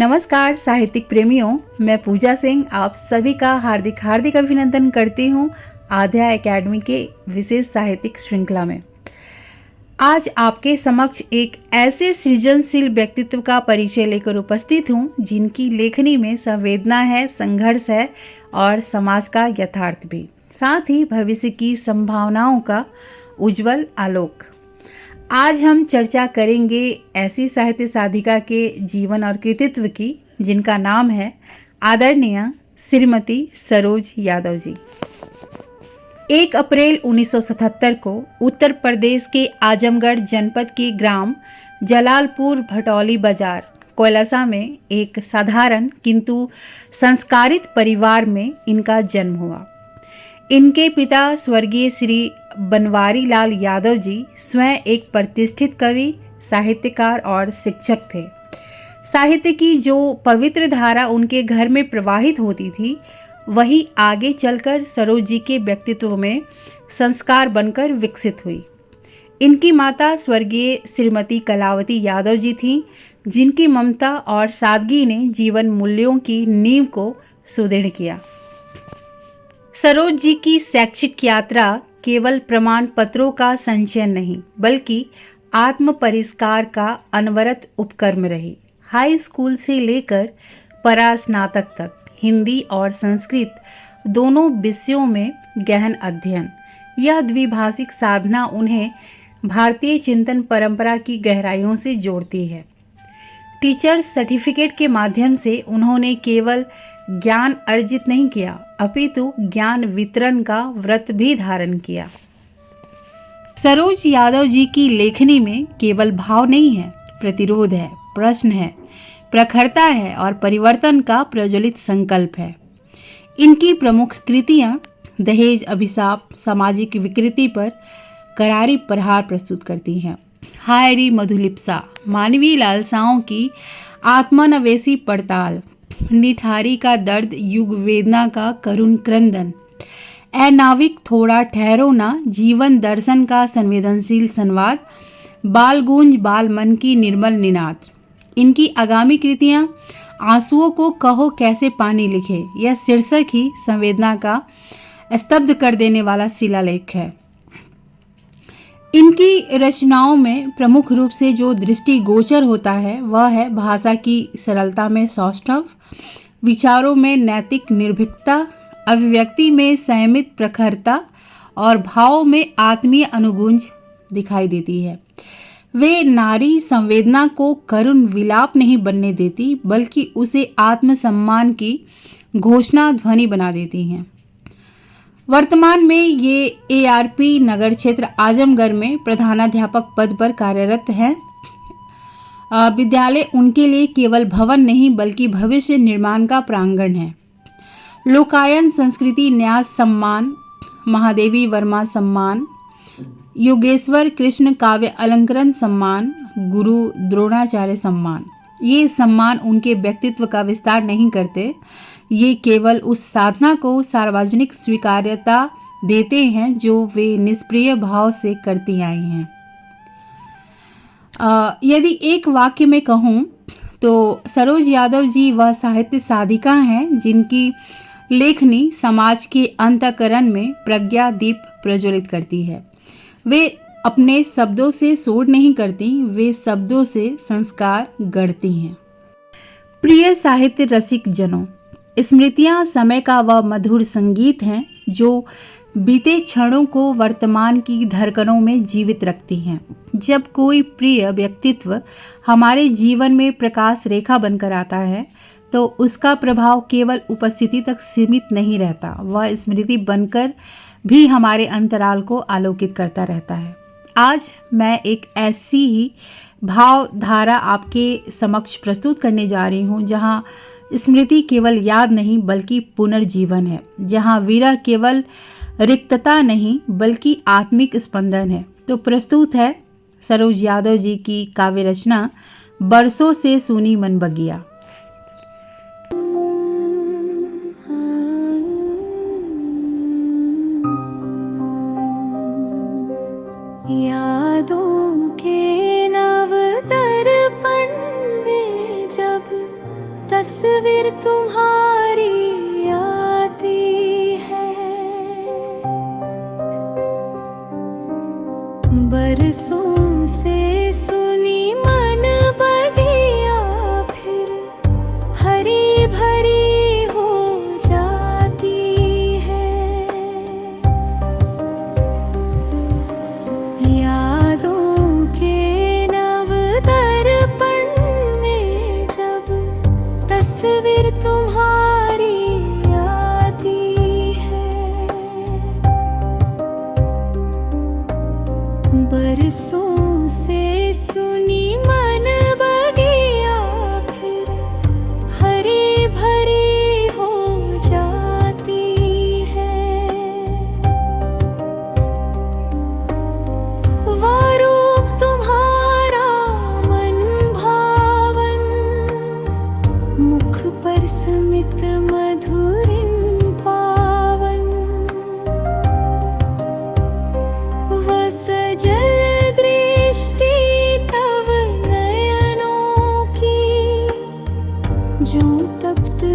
नमस्कार साहित्यिक प्रेमियों, मैं पूजा सिंह आप सभी का हार्दिक अभिनंदन करती हूँ आध्या एकेडमी के विशेष साहित्यिक श्रृंखला में। आज आपके समक्ष एक ऐसे सृजनशील व्यक्तित्व का परिचय लेकर उपस्थित हूँ जिनकी लेखनी में संवेदना है, संघर्ष है और समाज का यथार्थ भी, साथ ही भविष्य की संभावनाओं का उज्जवल आलोक। आज हम चर्चा करेंगे ऐसी साहित्य साधिका के जीवन और कृतित्व की जिनका नाम है आदरणीय श्रीमती सरोज यादव जी। 1 अप्रैल 1977 को उत्तर प्रदेश के आजमगढ़ जनपद के ग्राम जलालपुर भटौली बाजार कोलसा में एक साधारण किंतु संस्कारित परिवार में इनका जन्म हुआ। इनके पिता स्वर्गीय श्री बनवारी लाल यादव जी स्वयं एक प्रतिष्ठित कवि, साहित्यकार और शिक्षक थे। साहित्य की जो पवित्र धारा उनके घर में प्रवाहित होती थी, वही आगे चलकर सरोज जी के व्यक्तित्व में संस्कार बनकर विकसित हुई। इनकी माता स्वर्गीय श्रीमती कलावती यादव जी थीं, जिनकी ममता और सादगी ने जीवन मूल्यों की नींव को सुदृढ़ किया। सरोज जी की शैक्षिक यात्रा केवल प्रमाण पत्रों का संचयन नहीं, बल्कि आत्म परिष्कार का अनवरत उपक्रम रही। हाई स्कूल से लेकर परास्नातक तक हिंदी और संस्कृत दोनों विषयों में गहन अध्ययन, यह द्विभाषिक साधना उन्हें भारतीय चिंतन परंपरा की गहराइयों से जोड़ती है। टीचर सर्टिफिकेट के माध्यम से उन्होंने केवल ज्ञान अर्जित नहीं किया, अपितु ज्ञान वितरण का व्रत भी धारण किया। सरोज यादव जी की लेखनी में केवल भाव नहीं है, प्रतिरोध है, प्रश्न है, प्रखरता है और परिवर्तन का प्रज्वलित संकल्प है। इनकी प्रमुख कृतियां दहेज अभिशाप, सामाजिक विकृति पर करारी प्रहार प्रस्तुत करती हैं। हायरी मधुलिप्सा, मानवीय लालसाओं की आत्मान्वेषी पड़ताल, निठारी का दर्द, युग वेदना का करुण क्रंदन, ए नाविक थोड़ा ठहरो ना, जीवन दर्शन का संवेदनशील संवाद, बाल गूंज बाल मन की निर्मल निनाद। इनकी आगामी कृतियां आंसुओं को कहो कैसे पानी लिखे, यह शीर्षक ही संवेदना का स्तब्ध कर देने वाला शिलालेख है। इनकी रचनाओं में प्रमुख रूप से जो दृष्टिगोचर होता है वह है भाषा की सरलता में सौष्ठव, विचारों में नैतिक निर्भीकता, अभिव्यक्ति में संयमित प्रखरता और भावों में आत्मीय अनुगूंज दिखाई देती है। वे नारी संवेदना को करुण विलाप नहीं बनने देती, बल्कि उसे आत्मसम्मान की घोषणा ध्वनि बना देती हैं। वर्तमान में ये ARP नगर क्षेत्र आजमगढ़ में प्रधानाध्यापक पद पर कार्यरत हैं। विद्यालय उनके लिए केवल भवन नहीं बल्कि भविष्य निर्माण का प्रांगण है। लोकायन संस्कृति न्यास सम्मान, महादेवी वर्मा सम्मान, योगेश्वर कृष्ण काव्य अलंकरण सम्मान, गुरु द्रोणाचार्य सम्मान, ये सम्मान उनके व्यक्तित्व का विस्तार नहीं करते, ये केवल उस साधना को सार्वजनिक स्वीकार्यता देते हैं जो वे निष्प्रिय भाव से करती आई हैं। यदि एक वाक्य में कहूँ तो सरोज यादव जी वह साहित्य साधिका हैं जिनकी लेखनी समाज के अंतःकरण में प्रज्ञा दीप प्रज्वलित करती है। वे अपने शब्दों से शोध नहीं करती, वे शब्दों से संस्कार गढ़ती हैं। प्रिय साहित्य रसिक जनों, स्मृतियां समय का वह मधुर संगीत हैं जो बीते क्षणों को वर्तमान की धड़कनों में जीवित रखती हैं। जब कोई प्रिय व्यक्तित्व हमारे जीवन में प्रकाश रेखा बनकर आता है तो उसका प्रभाव केवल उपस्थिति तक सीमित नहीं रहता, वह स्मृति बनकर भी हमारे अंतराल को आलोकित करता रहता है। आज मैं एक ऐसी ही भावधारा आपके समक्ष प्रस्तुत करने जा रही हूँ जहाँ स्मृति केवल याद नहीं बल्कि पुनर्जीवन है, जहाँ विरह केवल रिक्तता नहीं बल्कि आत्मिक स्पंदन है। तो प्रस्तुत है सरोज यादव जी की काव्य रचना बरसों से सुनी मन बगिया। यादों के नव दर्पण में जब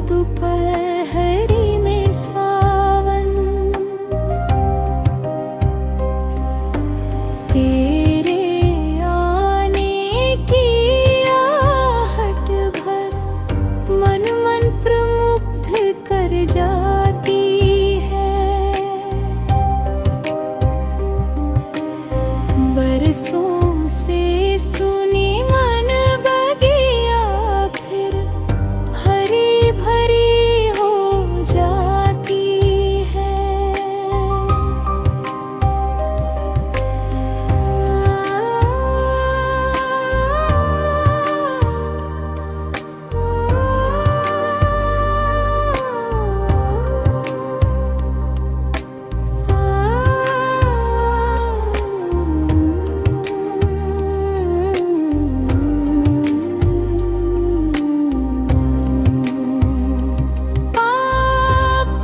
दोपहरी में सावन, तेरे आने की आहट भर मन मंत्र मुग्ध कर जाती है। बरसों से सुनी मन बगिया फिर हरी भरी हो जाती है।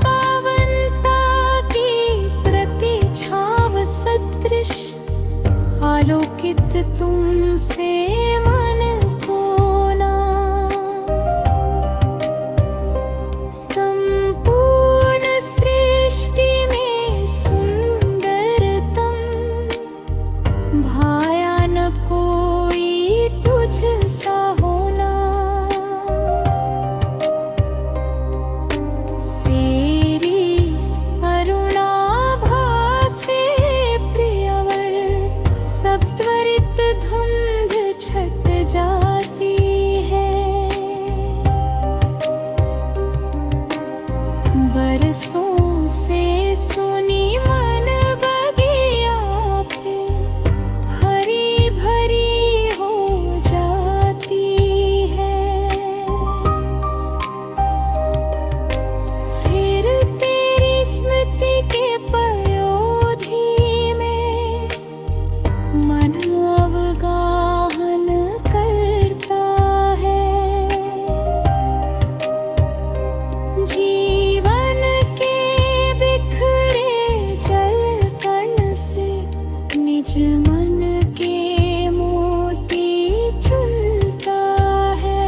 पावनता की प्रति छाव सदृश आलोकित तुमसे मन कोना, संपूर्ण सृष्टि में सुंदरतम भाया न कोई तुझ सा होना। तेरी अरुणाभा से प्रियवर सब त्वरित धुंध छट जाती है। बरसों से सुनी मन बगिया फिर हरी भरी हो जाती है। फिर तेरी स्मृति के पयोधी में मन अवगाहन करता है। जीवन के बिखरे जल कण से निज मन के मोती चुनता है।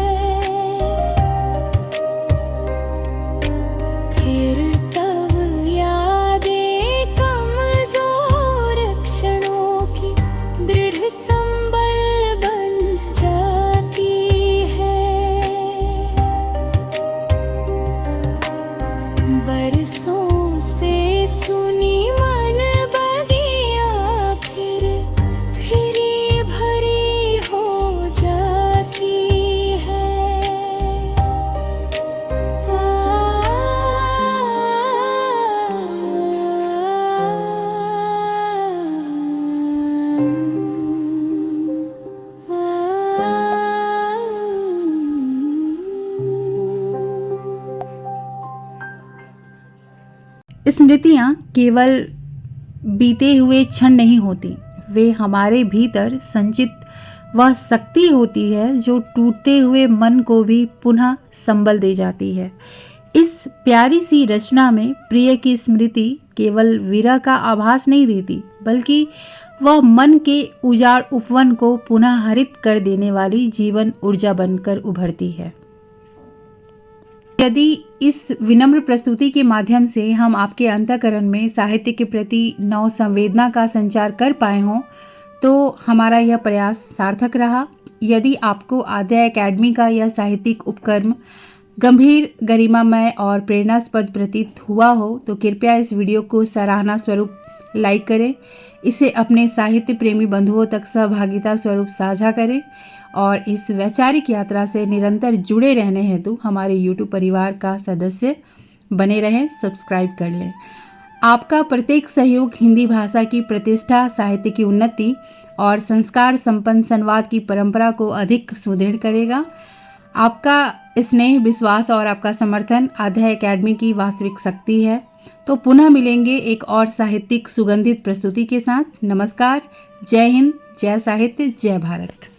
फिर तब यादें कमजोर क्षणों की दृढ़ संबल बन जाती है। बरसों से सुनी मन बगिया फिर फिरी भरी हो जाती है। स्मृतियाँ केवल बीते हुए क्षण नहीं होती, वे हमारे भीतर संचित वह शक्ति होती है जो टूटते हुए मन को भी पुनः संबल दे जाती है। इस प्यारी सी रचना में प्रिय की स्मृति केवल विरह का आभास नहीं देती, बल्कि वह मन के उजाड़ उपवन को पुनः हरित कर देने वाली जीवन ऊर्जा बनकर उभरती है। यदि इस विनम्र प्रस्तुति के माध्यम से हम आपके अंतःकरण में साहित्य के प्रति नव संवेदना का संचार कर पाए हों, तो हमारा यह प्रयास सार्थक रहा। यदि आपको आद्या एकेडमी का यह साहित्यिक उपक्रम गंभीर, गरिमामय और प्रेरणास्पद प्रतीत हुआ हो, तो कृपया इस वीडियो को सराहना स्वरूप लाइक करें, इसे अपने साहित्य प्रेमी बंधुओं तक सहभागिता स्वरूप साझा करें और इस वैचारिक यात्रा से निरंतर जुड़े रहने हेतु हमारे YouTube परिवार का सदस्य बने रहें, सब्सक्राइब कर लें। आपका प्रत्येक सहयोग हिंदी भाषा की प्रतिष्ठा, साहित्य की उन्नति और संस्कार संपन्न संवाद की परंपरा को अधिक सुदृढ़ करेगा। आपका स्नेह, विश्वास और आपका समर्थन आद्या एकेडमी की वास्तविक शक्ति है। तो पुनः मिलेंगे एक और साहित्यिक सुगंधित प्रस्तुति के साथ। नमस्कार, जय हिंद, जय साहित्य, जय भारत।